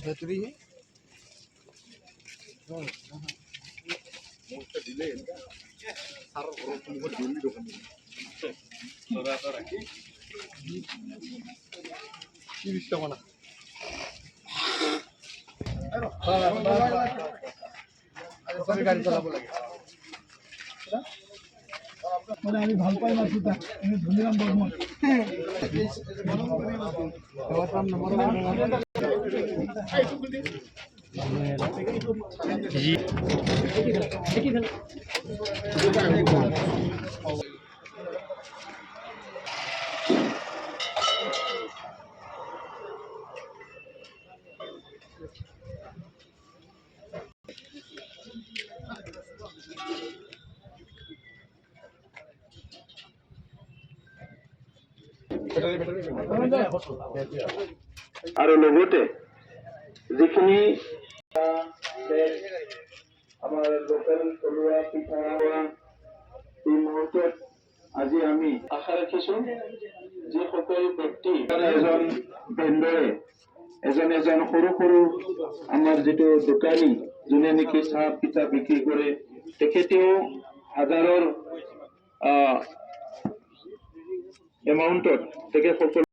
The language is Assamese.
बैटरी है গাড়ি চলাব লাগে মানে আমি ভাল পাই মাছ দুটা এনে ধুনীৰাম বৰ্মন আৰু লগতে যিখিনি আমাৰ লোকেল থলুৱা পিঠা এই মুহূৰ্তত আজি আমি আশা ৰাখিছো যিসকল ব্যক্তি এজন ভেণ্ডৰে এজন সৰু সৰু আমাৰ যিটো দোকানী যোনে নেকি চাহ পিঠা বিক্ৰী কৰে তেখেতেও হাজাৰৰ এমাউণ্টত তেখেত সকলো